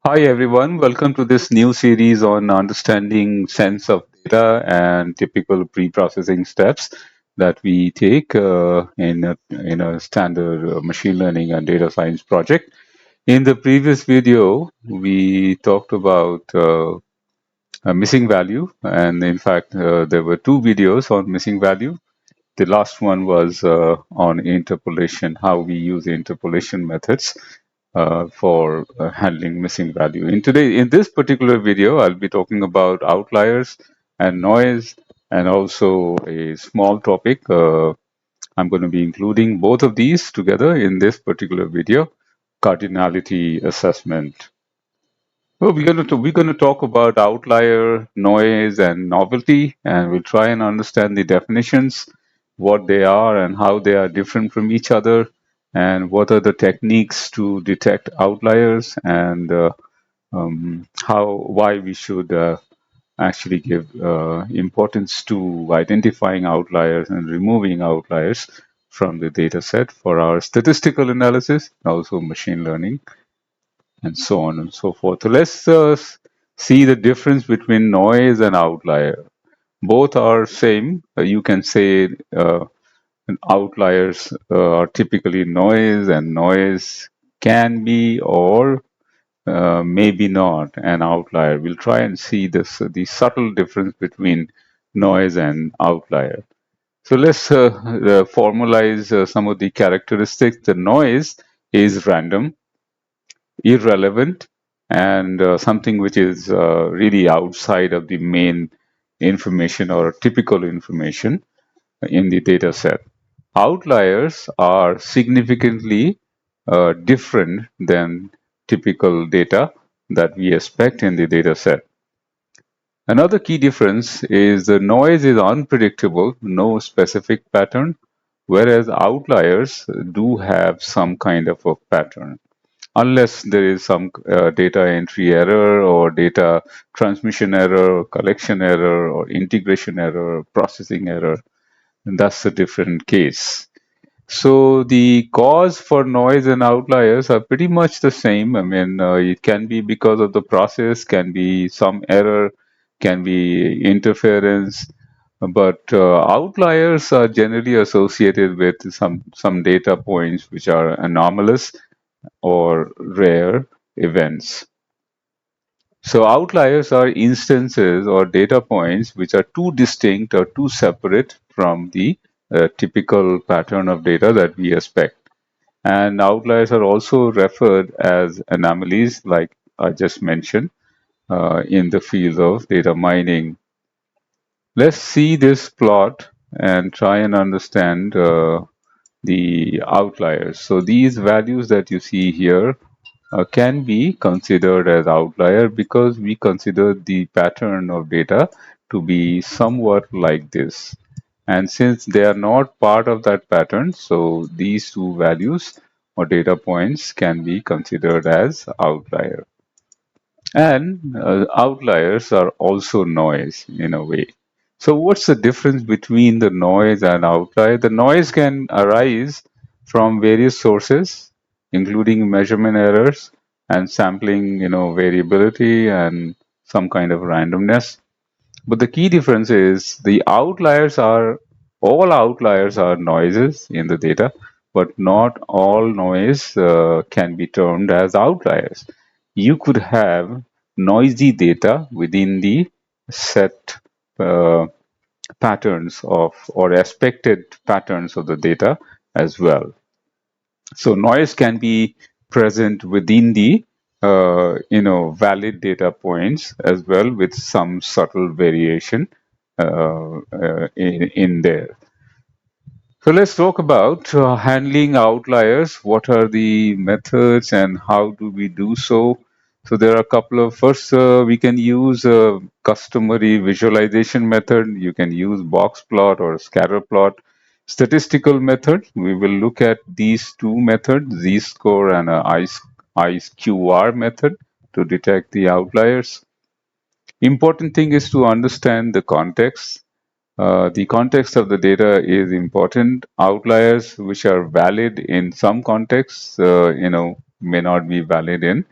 Hi everyone, welcome to this new series on understanding sense of data and typical pre-processing steps that we take in a standard machine learning and data science project. In the previous video, we talked about missing value, and in fact, there were two videos on missing value. The last one was on interpolation, how we use interpolation methods for handling missing value. In this particular video, I'll be talking about outliers and noise, and also a small topic. I'm going to be including both of these together in this particular video, cardinality assessment. Well, we're going to talk about outlier, noise, and novelty, and we'll try and understand the definitions, what they are, and how they are different from each other, and what are the techniques to detect outliers, and why we should actually give importance to identifying outliers and removing outliers from the data set for our statistical analysis, also machine learning and so on and so forth. So let's see the difference between noise and outlier. Both are same. You can say outliers are typically noise, and noise can be or maybe not an outlier. We'll try and see the subtle difference between noise and outlier. So let's formalize some of the characteristics. The noise is random, irrelevant, and something which is really outside of the main information or typical information in the data set. Outliers are significantly different than typical data that we expect in the data set. Another key difference is the noise is unpredictable, no specific pattern, whereas outliers do have some kind of a pattern unless there is some data entry error or data transmission error or collection error or integration error or processing error. And that's a different case. So the cause for noise and outliers are pretty much the same. I mean, it can be because of the process, can be some error, can be interference, but outliers are generally associated with some data points which are anomalous or rare events. So outliers are instances or data points which are too distinct or too separate from the typical pattern of data that we expect. And outliers are also referred as anomalies, like I just mentioned, in the field of data mining. Let's see this plot and try and understand the outliers. So these values that you see here can be considered as outlier because we consider the pattern of data to be somewhat like this. And since they are not part of that pattern, so these two values or data points can be considered as outlier. And outliers are also noise in a way. So what's the difference between the noise and outlier? The noise can arise from various sources, including measurement errors and sampling, variability and some kind of randomness. But the key difference is all outliers are noises in the data, but not all noise can be termed as outliers. You could have noisy data within the set uh, patterns of or expected patterns of the data as well. So noise can be present within the valid data points as well with some subtle variation in there. So let's talk about handling outliers. What are the methods and how do we do so? So there are a couple of first we can use a customary visualization method. You can use box plot or scatter plot. Statistical method. We will look at these two methods, z-score and ICE-QR method to detect the outliers. Important thing is to understand the context. The context of the data is important. Outliers which are valid in some contexts, may not be valid in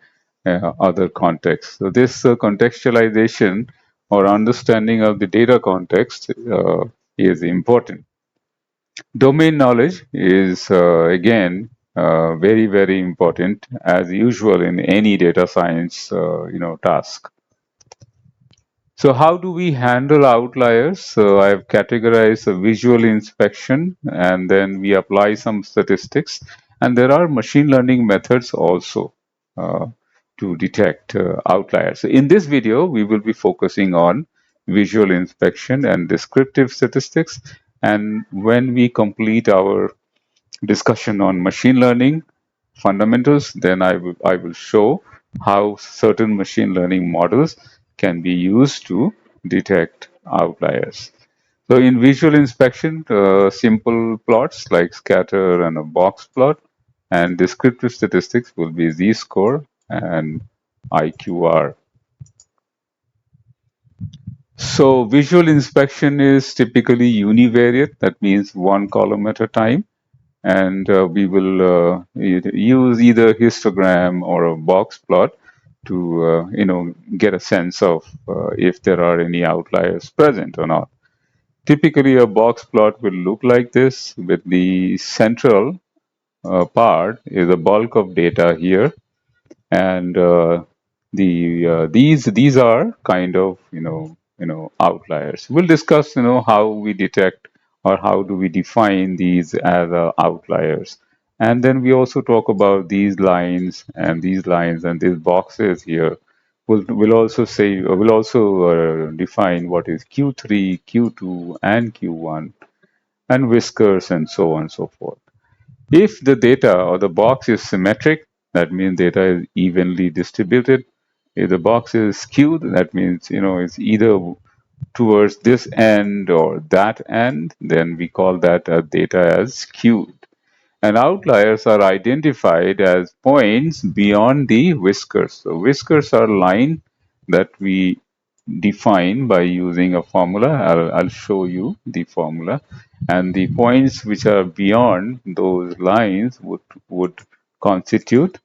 other contexts. So this contextualization or understanding of the data context is important. Domain knowledge is again very important as usual in any data science task. So how do we handle outliers? So I've categorized a visual inspection and then we apply some statistics. And there are machine learning methods also uh, to detect outliers. So in this video, we will be focusing on visual inspection and descriptive statistics. And when we complete our discussion on machine learning fundamentals, then I will show how certain machine learning models can be used to detect outliers. So in visual inspection, simple plots like scatter and a box plot and descriptive statistics will be z-score and IQR. So visual inspection is typically univariate, that means one column at a time, and we will use either histogram or a box plot to get a sense of if there are any outliers present or not. Typically, a box plot will look like this, with the central part is a bulk of data here, and these are kind of outliers. We'll discuss how we detect or how do we define these as outliers, and then we also talk about these lines and these lines and these boxes here. We'll also say we'll also define what is Q3, Q2, and Q1, and whiskers and so on and so forth. If the data or the box is symmetric, that means data is evenly distributed. If the box is skewed, that means it's either towards this end or that end, then we call that data as skewed. And outliers are identified as points beyond the whiskers. So whiskers are line that we define by using a formula. I'll show you the formula. And the points which are beyond those lines would constitute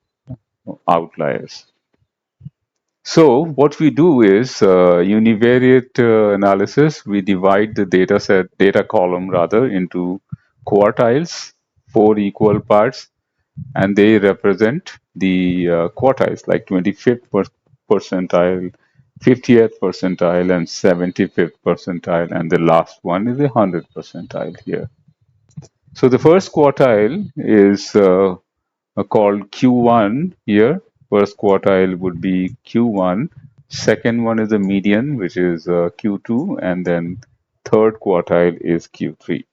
outliers. So what we do is univariate analysis. We divide the data column rather, into quartiles, 4 equal parts, and they represent the quartiles like 25th percentile, 50th percentile, and 75th percentile, and the last one is the 100th percentile here. So the first quartile is called Q1 here. First quartile would be Q1. Second one is the median, which is Q2, and then third quartile is Q3.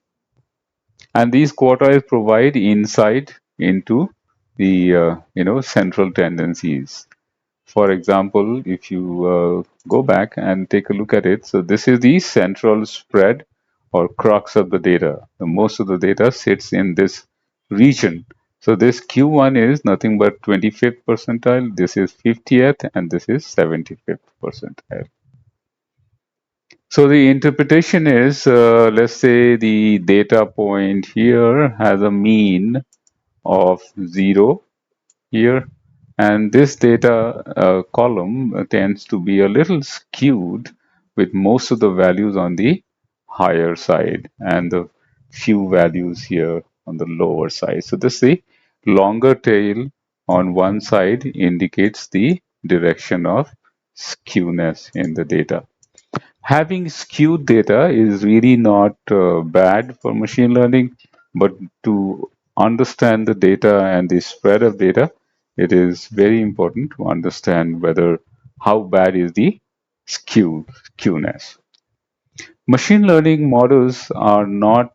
And these quartiles provide insight into the central tendencies. For example, if you go back and take a look at it, so this is the central spread or crux of the data. Most of the data sits in this region. So this Q1 is nothing but 25th percentile, this is 50th, and this is 75th percentile. So the interpretation is, let's say the data point here has a mean of 0 here, and this data column tends to be a little skewed with most of the values on the higher side and the few values here on the lower side. So this the longer tail on one side indicates the direction of skewness in the data. Having skewed data is really not bad for machine learning, but to understand the data and the spread of data, it is very important to understand whether how bad is the skewness. Machine learning models are not,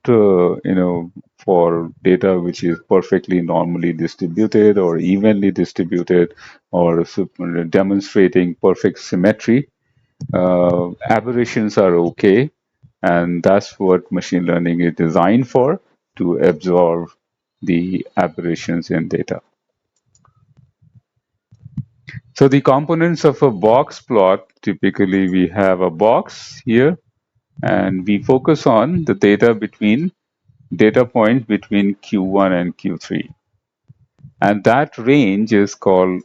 for data which is perfectly normally distributed or evenly distributed or demonstrating perfect symmetry. Aberrations are okay, and that's what machine learning is designed for, to absorb the aberrations in data. So the components of a box plot, typically we have a box here, and we focus on the data points between Q1 and Q3. And that range is called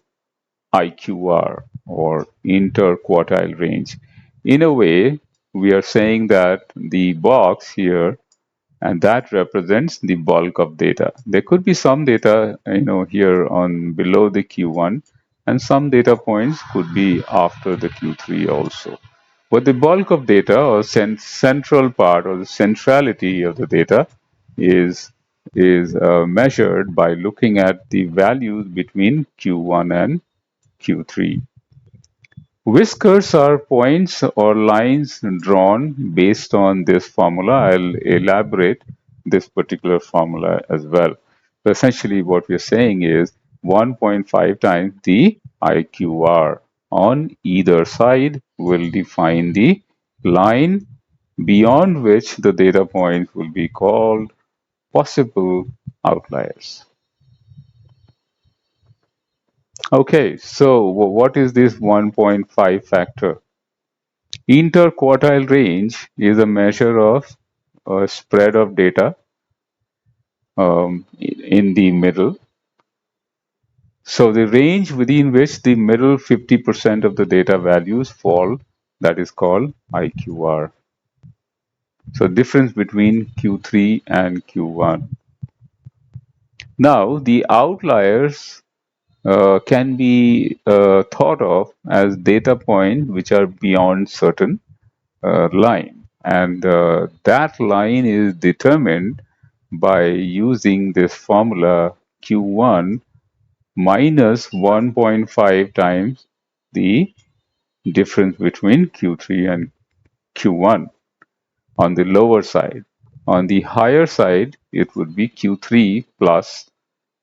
IQR or interquartile range. In a way, we are saying that the box here and that represents the bulk of data. There could be some data, here on below the Q1, and some data points could be after the Q3 also. But the bulk of data or central part or the centrality of the data is measured by looking at the values between Q1 and Q3. Whiskers are points or lines drawn based on this formula. I'll elaborate this particular formula as well. So essentially what we're saying is 1.5 times the IQR on either side will define the line beyond which the data points will be called possible outliers. Okay, so what is this 1.5 factor? Interquartile range is a measure of a spread of data in the middle. So the range within which the middle 50% of the data values fall, that is called IQR. So difference between Q3 and Q1. Now the outliers can be thought of as data points which are beyond certain line, and that line is determined by using this formula Q1 minus 1.5 times the difference between Q3 and Q1 on the lower side. On the higher side, it would be Q3 plus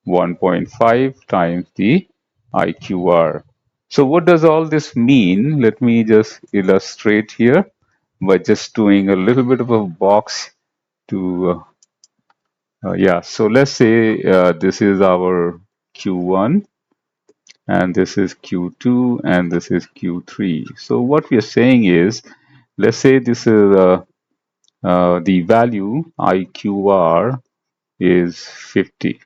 1.5 times the IQR. So what does all this mean? Let me just illustrate here by just doing a little bit of a box to yeah, so let's say this is our Q1 and this is Q2 and this is Q3. So what we are saying is, let's say this is the value IQR is 50.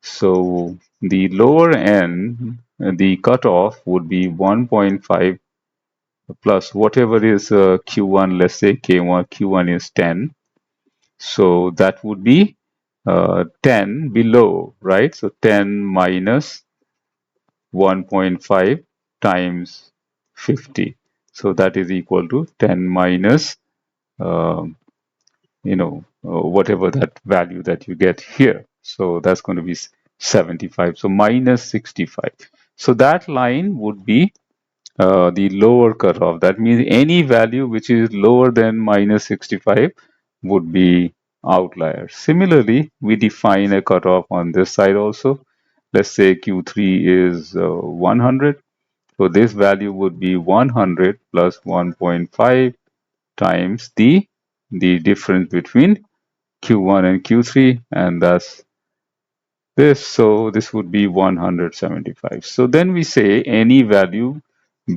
So the lower end, the cutoff would be 1.5 plus whatever is Q1, let's say K1, Q1 is 10. So that would be 10 below, right? So 10 minus 1.5 times 50. So that is equal to 10 minus, whatever that value that you get here. So that's going to be 75. So minus 65. So that line would be the lower cutoff. That means any value which is lower than minus 65 would be outlier. Similarly, we define a cutoff on this side also. Let's say Q3 is 100. So this value would be 100 plus 1.5 times the difference between Q1 and Q3, and that's this. So this would be 175. So then we say any value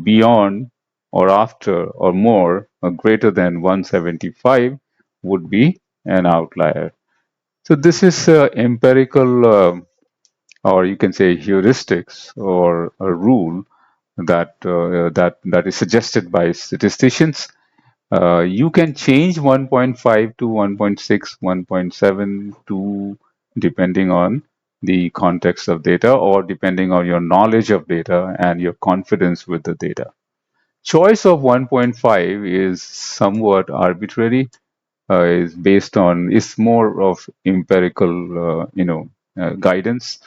beyond or after or more or greater than 175 would be an outlier. So this is empirical, or you can say heuristics, or a rule that is suggested by statisticians. You can change 1.5 to 1.6, 1.7 to depending on the context of data or depending on your knowledge of data and your confidence with the data. Choice of 1.5 is somewhat arbitrary. Is based on is more of empirical, guidance,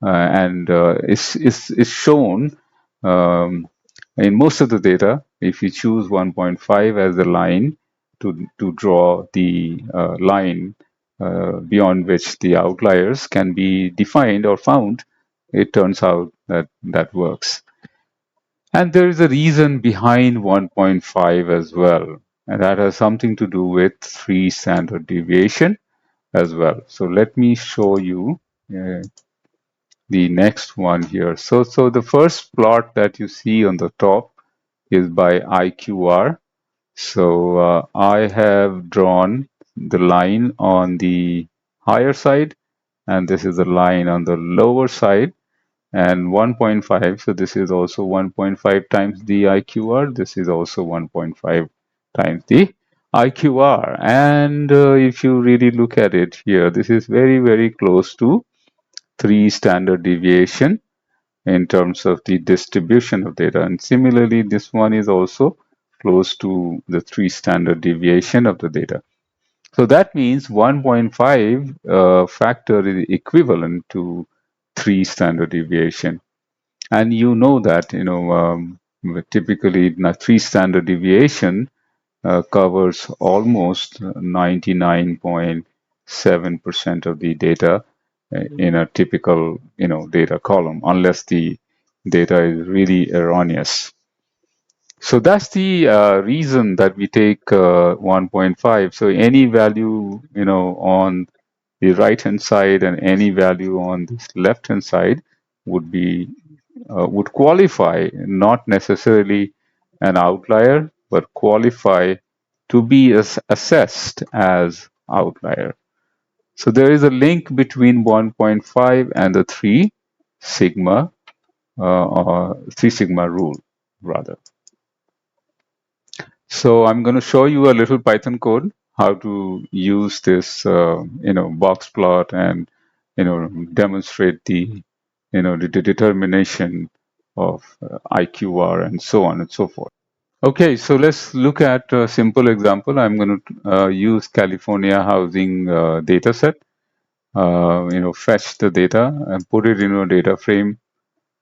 and is shown in most of the data. If you choose 1.5 as the line to draw the line beyond which the outliers can be defined or found, it turns out that that works. And there is a reason behind 1.5 as well, and that has something to do with free standard deviation as well. So let me show you uh, the next one here. So the first plot that you see on the top is by IQR. So I have drawn the line on the higher side, and this is the line on the lower side. and 1.5. So this is also 1.5 times the IQR. This is also 1.5 times the IQR. And if you really look at it here, this is very, very close to 3 standard deviation in terms of the distribution of data. And similarly, this one is also close to the 3 standard deviation of the data. So that means 1.5 factor is equivalent to 3 standard deviation. And you know that, typically 3 standard deviation covers almost 99.7% of the data in a typical, data column, unless the data is really erroneous. So that's the reason that we take 1.5. So any value, on the right hand side and any value on this left hand side would be would qualify, not necessarily an outlier, but qualify to be assessed as outlier. So there is a link between 1.5 and the 3 sigma or 3 sigma rule rather. So I'm going to show you a little Python code how to use this box plot and demonstrate the determination of IQR and so on and so forth. Okay, so let's look at a simple example. I'm going to use California housing data set. Fetch the data and put it in a data frame.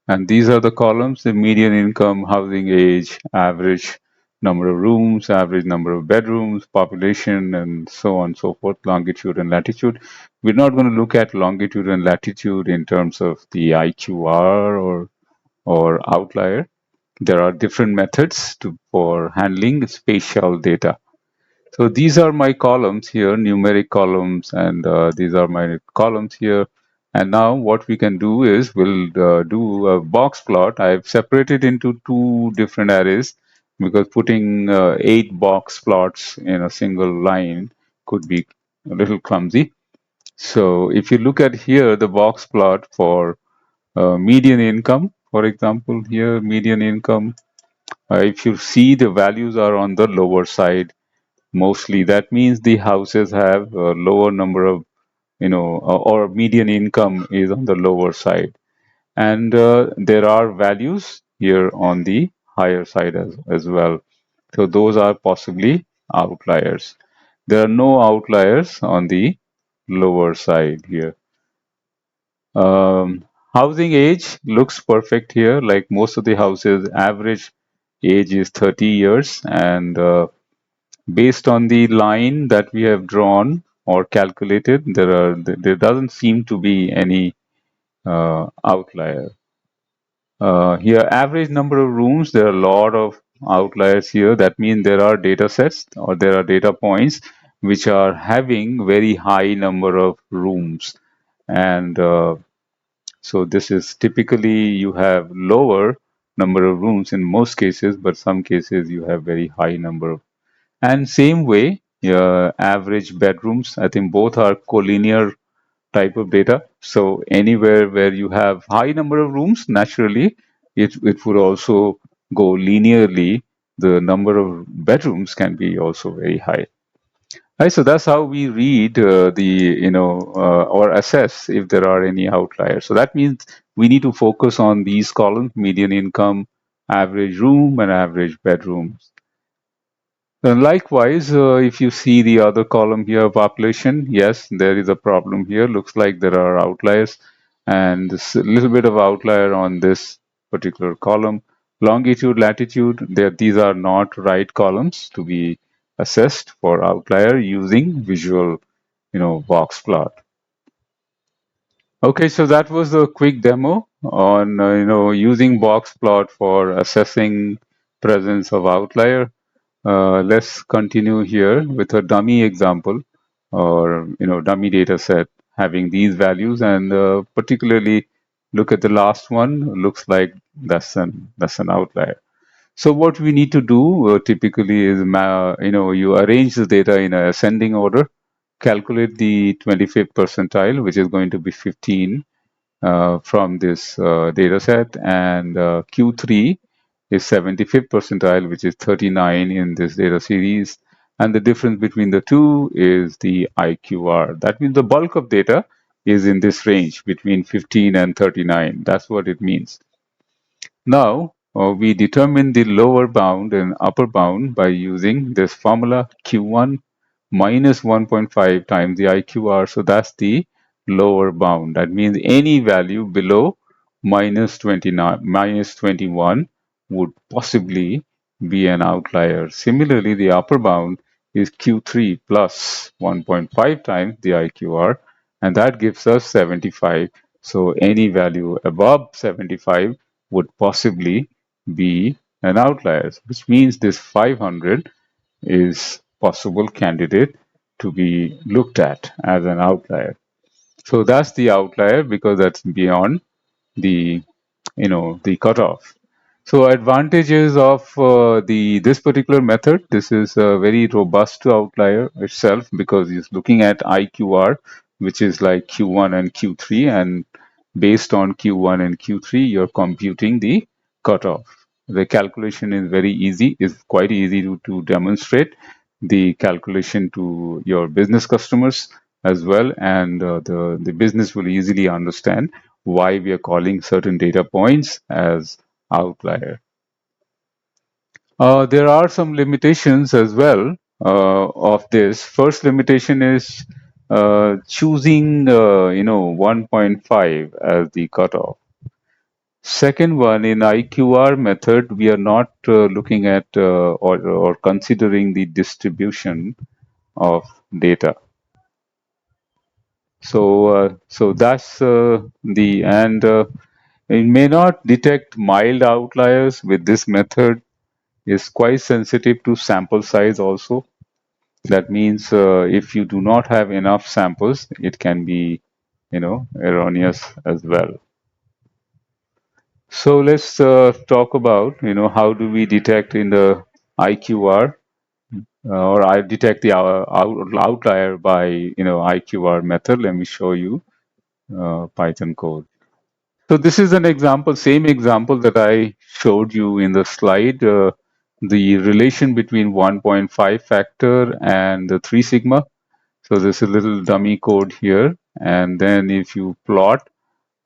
And these are the columns: the median income, housing age, average number of rooms, average number of bedrooms, population, and so on and so forth, longitude and latitude. We're not going to look at longitude and latitude in terms of the IQR or outlier. There are different methods for handling spatial data. So these are my columns here, numeric columns, and these are my columns here. And now what we can do is we'll do a box plot. I've separated into 2 different arrays because putting 8 box plots in a single line could be a little clumsy. So if you look at here, the box plot for median income, for example, here median income, if you see the values are on the lower side, mostly that means the houses have a lower number of, or median income is on the lower side. And there are values here on the higher side as well. So those are possibly outliers. There are no outliers on the lower side here. Housing age looks perfect here. Like most of the houses, average age is 30 years, and based on the line that we have drawn or calculated, there doesn't seem to be any outlier. Here, average number of rooms, there are a lot of outliers here. That means there are data sets or there are data points which are having very high number of rooms. And so this is typically you have lower number of rooms in most cases, but some cases you have very high number of. And same way, average bedrooms, I think both are collinear type of data. So anywhere where you have high number of rooms, naturally, it would also go linearly. The number of bedrooms can be also very high. Right, so that's how we read or assess if there are any outliers. So that means we need to focus on these columns: median income, average room, and average bedrooms. And likewise, if you see the other column here, population, yes, there is a problem here. Looks like there are outliers, and this little bit of outlier on this particular column. Longitude, latitude, these are not right columns to be assessed for outlier using visual, box plot. Okay, so that was a quick demo on using box plot for assessing presence of outlier. Let's continue here with a dummy example or dummy data set having these values, and particularly look at the last one. Looks like that's an outlier. So what we need to do typically is you arrange the data in a ascending order, calculate the 25th percentile, which is going to be 15, from this data set, and Q3 is 75th percentile, which is 39 in this data series. And the difference between the two is the IQR. That means the bulk of data is in this range between 15 and 39. That's what it means. Now, we determine the lower bound and upper bound by using this formula Q1 minus 1.5 times the IQR. So that's the lower bound. That means any value below minus 29, minus 21 would possibly be an outlier. Similarly, the upper bound is Q3 plus 1.5 times the IQR, and that gives us 75. So any value above 75 would possibly be an outlier, which means this 500 is possible candidate to be looked at as an outlier. So that's the outlier because that's beyond the the cutoff. So advantages of the this particular method, this is a very robust outlier itself because it's looking at IQR, which is like Q1 and Q3, and based on Q1 and Q3, you're computing the cutoff. The calculation is very easy, it's quite easy to demonstrate the calculation to your business customers as well, and the business will easily understand why we are calling certain data points as outlier. There are some limitations as well of this. First limitation is choosing 1.5 as the cutoff. Second one, in IQR method, we are not looking at or considering the distribution of data. So that's the and it may not detect mild outliers with this method. Is quite sensitive to sample size also. That means if you do not have enough samples, it can be erroneous as well. So let's talk about how do we detect in the IQR or I detect the outlier by IQR method. Let me show you Python code. So this is an example, same example that I showed you in the slide, the relation between 1.5 factor and the 3 sigma. So this is a little dummy code here. And then if you plot,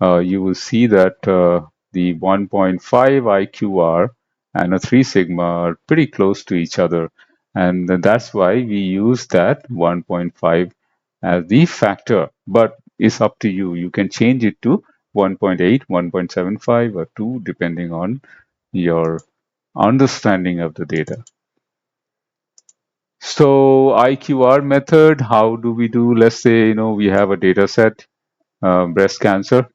you will see that the 1.5 IQR and a 3 sigma are pretty close to each other. And that's why we use that 1.5 as the factor. But it's up to you. You can change it to 1.8, 1.75, or 2, depending on your understanding of the data. So IQR method, how do we do? Let's say, we have a data set, breast cancer,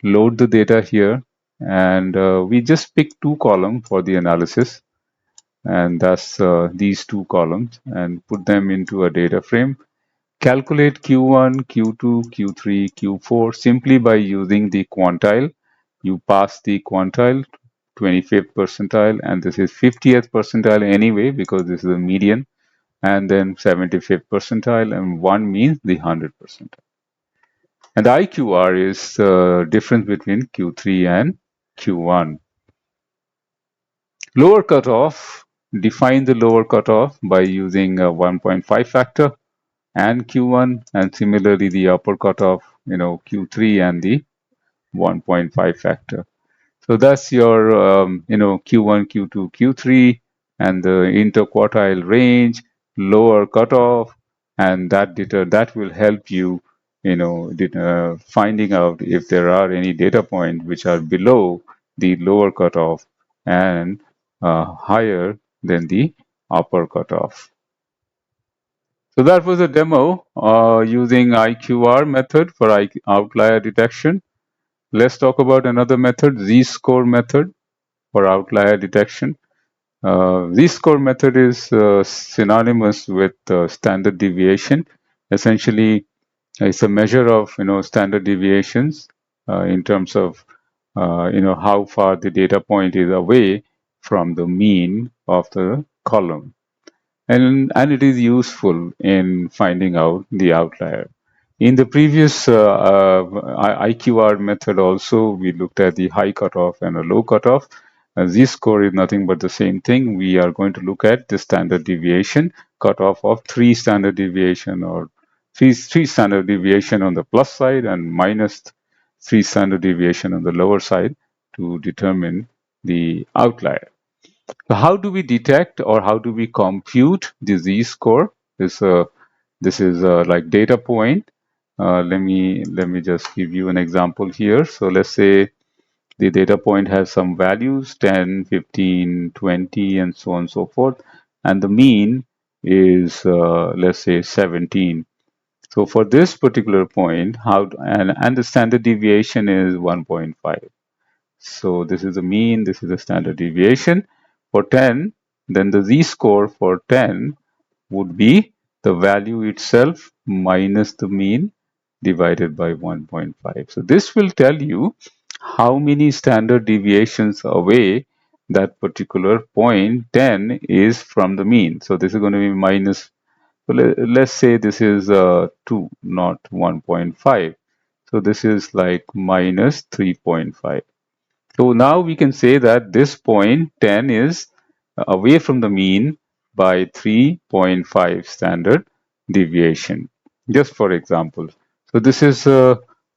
load the data here, and we just pick two columns for the analysis, and that's these two columns, and put them into a data frame. Calculate Q1, Q2, Q3, Q4 simply by using the quantile. You pass the quantile, 25th percentile, and this is 50th percentile anyway because this is a median, and then 75th percentile, and 1 means the 100th percentile. And the IQR is the difference between Q3 and Q1. Lower cutoff, define the lower cutoff by using a 1.5 factor and Q1, and similarly the upper cutoff, Q3 and the 1.5 factor. So that's your, Q1, Q2, Q3, and the interquartile range, lower cutoff, and that will help you, finding out if there are any data points which are below the lower cutoff and higher than the upper cutoff. So that was a demo using IQR method for outlier detection. Let's talk about another method, Z-score method for outlier detection. Z-score method is synonymous with standard deviation. Essentially, it's a measure of standard deviations in terms of how far the data point is away from the mean of the column, and it is useful in finding out the outlier. In the previous IQR method also, we looked at the high cutoff and a low cutoff. Z-score is nothing but the same thing. We are going to look at the standard deviation cutoff of 3 standard deviation, or three standard deviation on the plus side and minus 3 standard deviation on the lower side to determine the outlier. So how do we detect, or how do we compute the Z-score? This is like data point. Let me just give you an example here. So let's say the data point has some values 10, 15, 20, and so on and so forth, and the mean is let's say 17. So for this particular point, and the standard deviation is 1.5. So this is the mean, this is the standard deviation. For 10, then the z-score for 10 would be the value itself minus the mean divided by 1.5. So this will tell you how many standard deviations away that particular point 10 is from the mean. So this is going to be minus, so let's say this is 2, not 1.5. So this is like minus 3.5. So now we can say that this point 10 is away from the mean by 3.5 standard deviation, just for example. So this is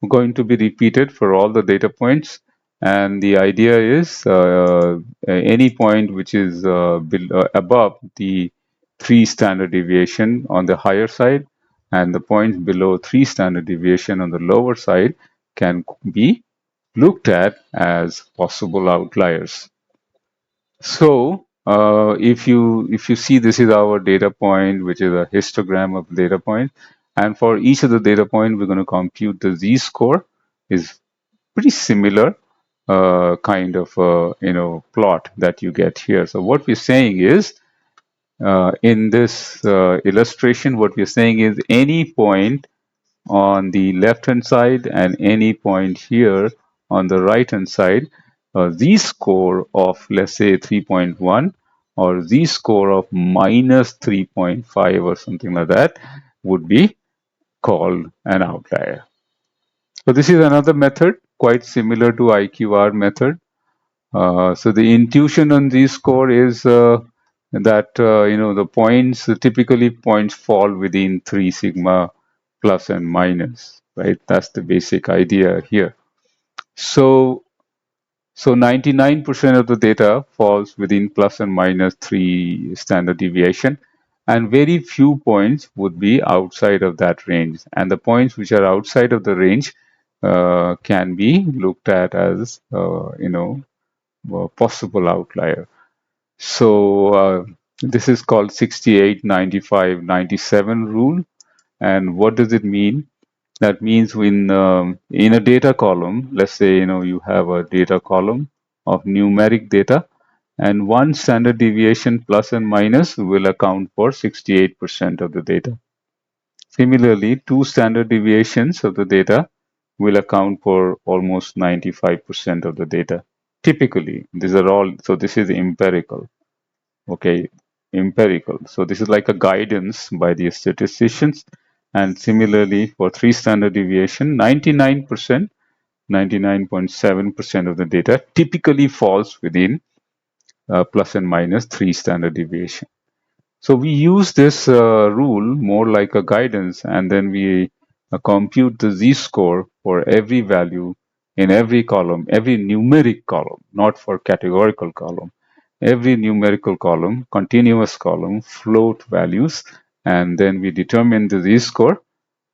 going to be repeated for all the data points, and the idea is any point which is above the 3 standard deviation on the higher side, and the points below 3 standard deviation on the lower side can be looked at as possible outliers. So if you see, this is our data point, which is a histogram of data point, and for each of the data point, we're going to compute the z-score. Is pretty similar kind of plot that you get here. So what we're saying is, in this illustration, what we're saying is any point on the left hand side and any point here on the right hand side, z-score of let's say 3.1 or z-score of minus 3.5 or something like that would be called an outlier. So this is another method quite similar to IQR method. So the intuition on z-score is that the points, typically points fall within 3 sigma plus and minus, right? That's the basic idea here. So 99% of the data falls within plus and minus 3 standard deviation, and very few points would be outside of that range. And the points which are outside of the range can be looked at as a possible outlier. So this is called 68, 95, 97 rule. And what does it mean? That means in a data column, let's say you have a data column of numeric data, and one standard deviation plus and minus will account for 68% of the data. Similarly, two standard deviations of the data will account for almost 95% of the data. Typically, these are all, so this is empirical. Okay, empirical. So this is like a guidance by the statisticians. And similarly, for 3 standard deviation, 99%, 99.7% of the data typically falls within plus and minus 3 standard deviation. So we use this rule more like a guidance, and then we compute the z-score for every value in every column, every numeric column, not for categorical column. Every numerical column, continuous column, float values, and then we determine the z-score,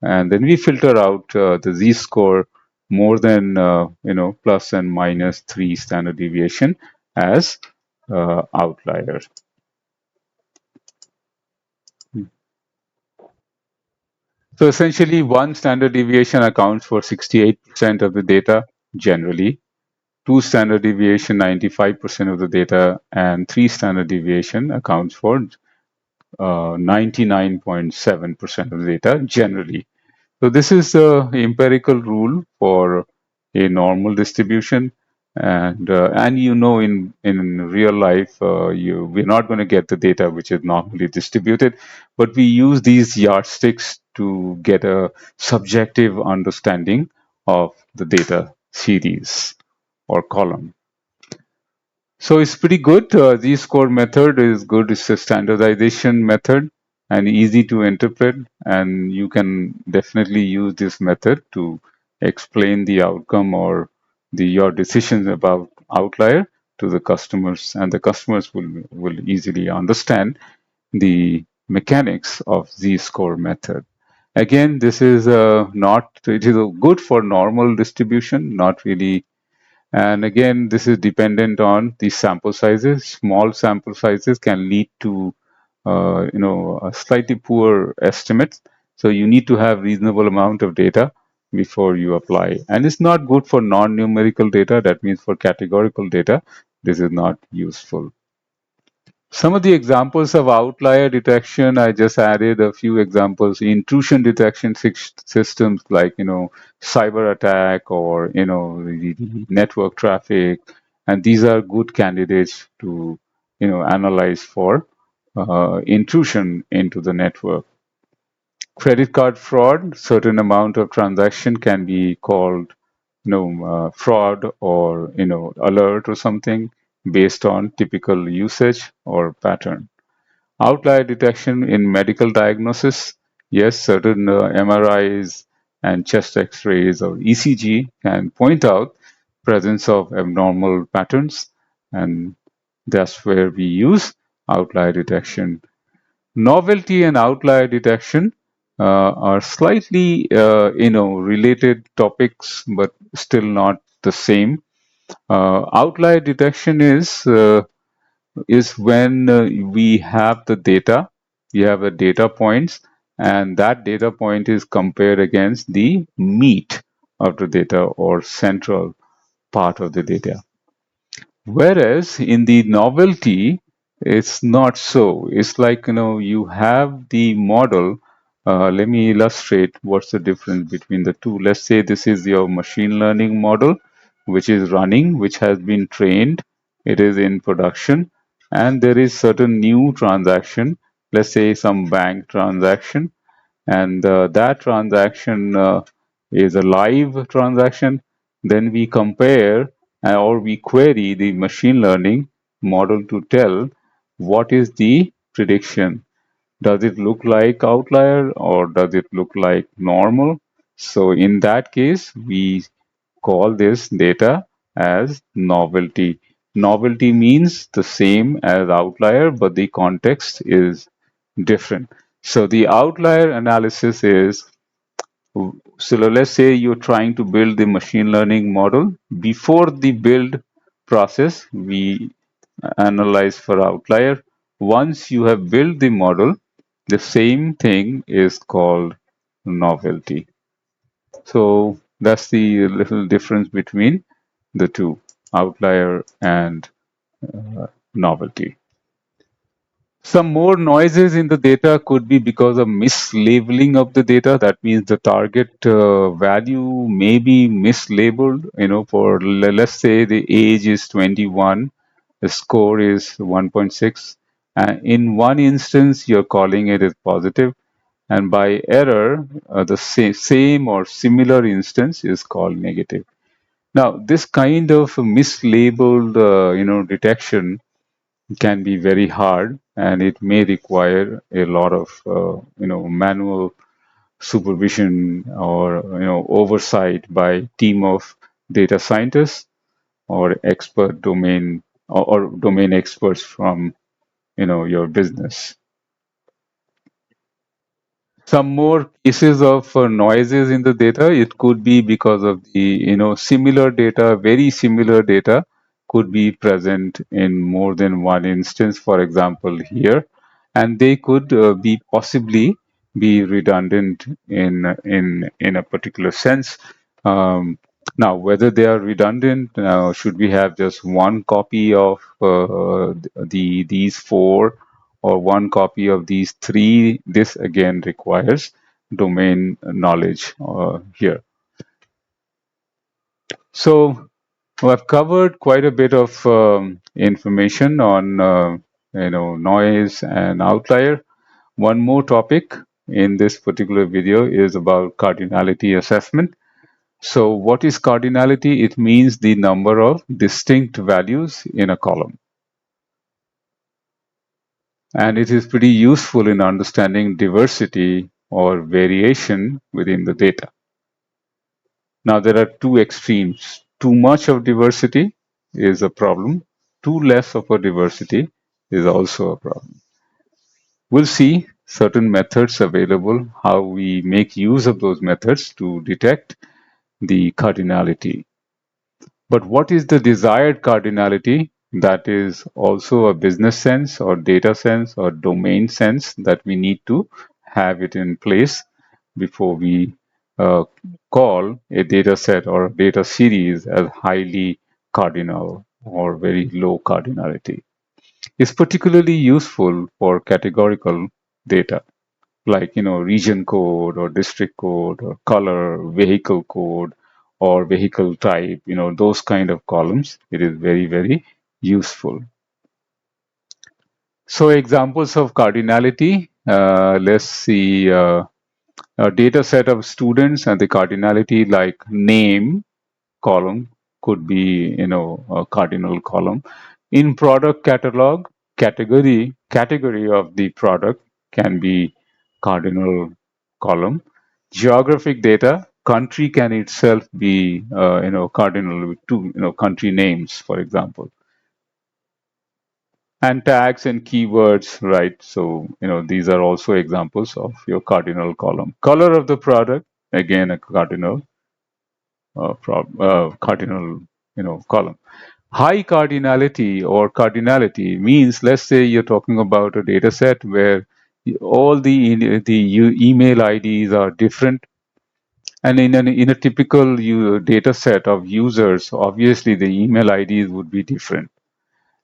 and then we filter out the z-score more than plus and minus 3 standard deviation as outlier. So essentially, one standard deviation accounts for 68% of the data generally, two standard deviation 95% of the data, and three standard deviation accounts for 99.7% of the data generally. So this is the empirical rule for a normal distribution, and in real life we're not going to get the data which is normally distributed, but we use these yardsticks to get a subjective understanding of the data series or column. So it's pretty good. Z-score method is good. It's a standardization method and easy to interpret. And you can definitely use this method to explain the outcome or your decisions about outlier to the customers, and the customers will easily understand the mechanics of Z-score method. Again, this is not, it is good for normal distribution, not really, and again, this is dependent on the sample sizes. Small sample sizes can lead to, a slightly poor estimates. So you need to have reasonable amount of data before you apply. And it's not good for non-numerical data. That means for categorical data, this is not useful. Some of the examples of outlier detection, I just added a few examples. Intrusion detection systems like, cyber attack or, the network traffic. And these are good candidates to, analyze for intrusion into the network. Credit card fraud, certain amount of transaction can be called, fraud or, alert or something based on typical usage or pattern. Outlier detection in medical diagnosis. Yes, certain MRIs and chest X-rays or ECG can point out presence of abnormal patterns, and that's where we use outlier detection. Novelty and outlier detection are slightly, related topics, but still not the same. Outlier detection is when we have the data, we have a data points, and that data point is compared against the meat of the data or central part of the data. Whereas in the novelty, it's not so. It's like, you have the model. Let me illustrate what's the difference between the two. Let's say this is your machine learning model, which is running, which has been trained. It is in production, and there is certain new transaction, let's say some bank transaction, and that transaction is a live transaction. Then we compare or we query the machine learning model to tell what is the prediction. Does it look like outlier or does it look like normal? So in that case, we call this data as novelty. Novelty means the same as outlier, but the context is different. So the outlier analysis is, so let's say you're trying to build the machine learning model. Before the build process, we analyze for outlier. Once you have built the model, the same thing is called novelty. So that's the little difference between the two, outlier and novelty. Some more noises in the data could be because of mislabeling of the data. That means the target value may be mislabeled. For let's say the age is 21, the score is 1.6. In one instance, you're calling it as positive, and by error, the same or similar instance is called negative. Now, this kind of mislabeled, detection can be very hard, and it may require a lot of manual supervision or oversight by team of data scientists or expert domain or domain experts from your business. Some more cases of noises in the data, it could be because of the similar data, very similar data could be present in more than one instance, for example here, and they could be possibly be redundant in a particular sense. Now, whether they are redundant, should we have just one copy of these four or one copy of these three? This again requires domain knowledge here. So I've covered quite a bit of information on noise and outlier. One more topic in this particular video is about cardinality assessment. So what is cardinality? It means the number of distinct values in a column. And it is pretty useful in understanding diversity or variation within the data. Now, there are two extremes. Too much of diversity is a problem. Too less of a diversity is also a problem. We'll see certain methods available, how we make use of those methods to detect the cardinality. But what is the desired cardinality? That is also a business sense or data sense or domain sense that we need to have it in place before we uh, call a data set or a data series as highly cardinal or very low cardinality. It's particularly useful for categorical data like region code or district code or color, vehicle code or vehicle type, those kind of columns. It is very useful. So examples of cardinality, let's see a data set of students and the cardinality like name column could be a cardinal column. In product catalog, category of the product can be cardinal column. Geographic data, country can itself be cardinal with two country names, for example. And tags and keywords, right? So these are also examples of your cardinal column. Color of the product, again a cardinal column. High cardinality or cardinality means, let's say you're talking about a data set where all the email IDs are different, and in a typical data set of users, obviously the email IDs would be different.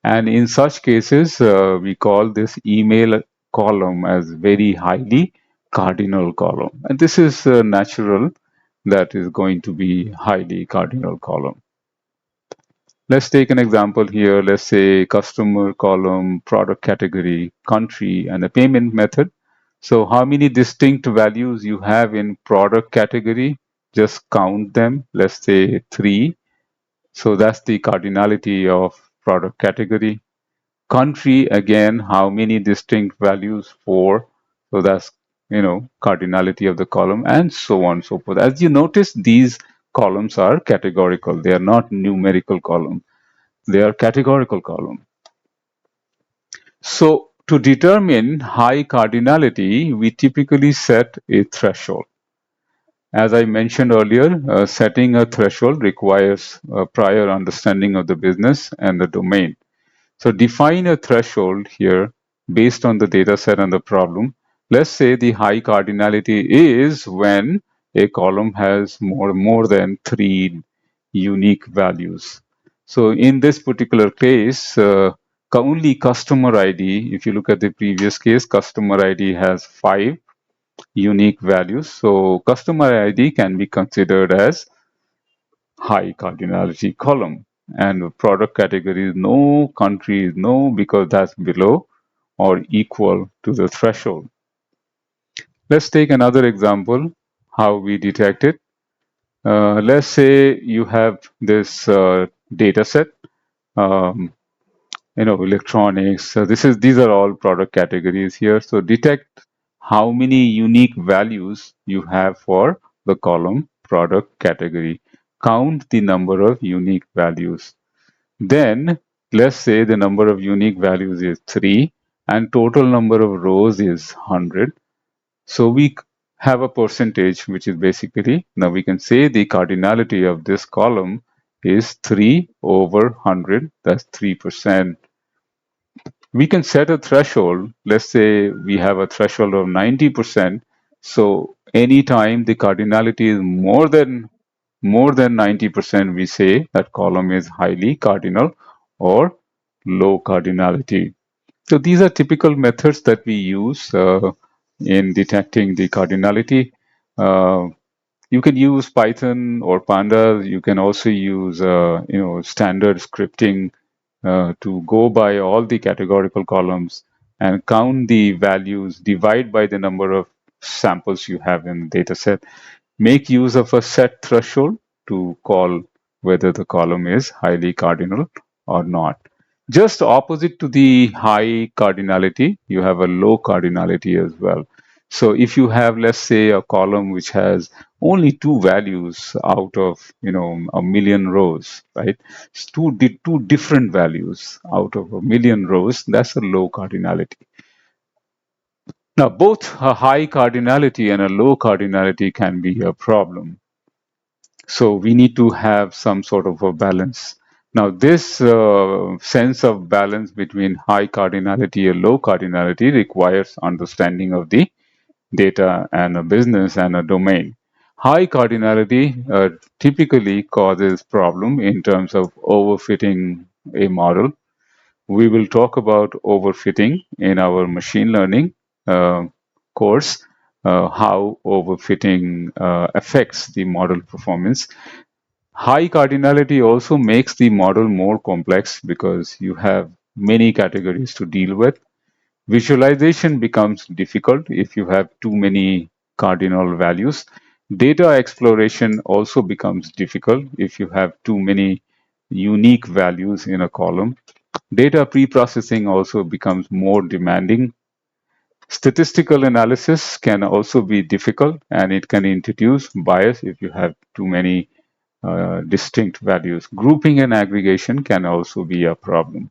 And in such cases, we call this email column as very highly cardinal column. And this is natural that is going to be highly cardinal column. Let's take an example here. Let's say customer column, product category, country, and a payment method. So how many distinct values you have in product category? Just count them. Let's say 3. So that's the cardinality of product category. Country, again, how many distinct values? 4. So that's cardinality of the column, and so on and so forth. As you notice, these columns are categorical. They are not numerical column. They are categorical column. So to determine high cardinality, we typically set a threshold. As I mentioned earlier, setting a threshold requires a prior understanding of the business and the domain. So define a threshold here based on the data set and the problem. Let's say the high cardinality is when a column has more than 3 unique values. So in this particular case, only customer ID, if you look at the previous case, customer ID has 5 unique values. So customer ID can be considered as high cardinality column. And product category is no, country is no, because that's below or equal to the threshold. Let's take another example, how we detect it. Let's say you have this data set, um, electronics. So these are all product categories here. So detect how many unique values you have for the column product category. Count the number of unique values. Then let's say the number of unique values is 3 and total number of rows is 100. So we have a percentage, which is basically, now we can say the cardinality of this column is 3 over 100. That's 3%. We can set a threshold. Let's say we have a threshold of 90%. So anytime the cardinality is more than 90%, we say that column is highly cardinal or low cardinality. So these are typical methods that we use in detecting the cardinality. Uh, you can use Python or Pandas. You can also use standard scripting to go by all the categorical columns and count the values, divide by the number of samples you have in the data set. Make use of a set threshold to call whether the column is highly cardinal or not. Just opposite to the high cardinality, you have a low cardinality as well. So if you have, let's say, a column which has only two values out of a million rows, right? It's two different values out of a million rows. That's a low cardinality. Now, both a high cardinality and a low cardinality can be a problem. So we need to have some sort of a balance. Now, this sense of balance between high cardinality and low cardinality requires understanding of the data and a business and a domain. High cardinality typically causes problem in terms of overfitting a model. We will talk about overfitting in our machine learning uh, course, how overfitting affects the model performance. High cardinality also makes the model more complex because you have many categories to deal with. Visualization becomes difficult if you have too many cardinal values. Data exploration also becomes difficult if you have too many unique values in a column. Data preprocessing also becomes more demanding. Statistical analysis can also be difficult and it can introduce bias if you have too many distinct values. Grouping and aggregation can also be a problem.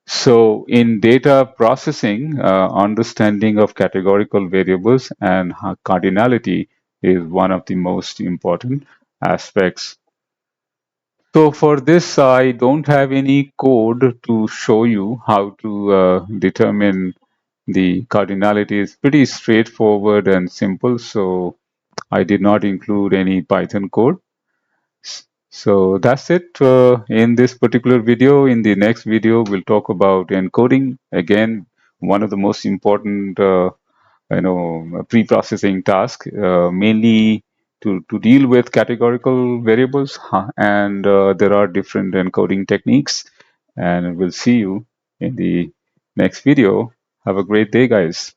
So in data processing, understanding of categorical variables and cardinality is one of the most important aspects. So for this, I don't have any code to show you how to determine the cardinality. It's pretty straightforward and simple, so I did not include any Python code. So that's it in this particular video. In the next video, we'll talk about encoding. Again, one of the most important pre-processing task, mainly to deal with categorical variables, and there are different encoding techniques, and we'll see you in the next video. Have a great day, guys.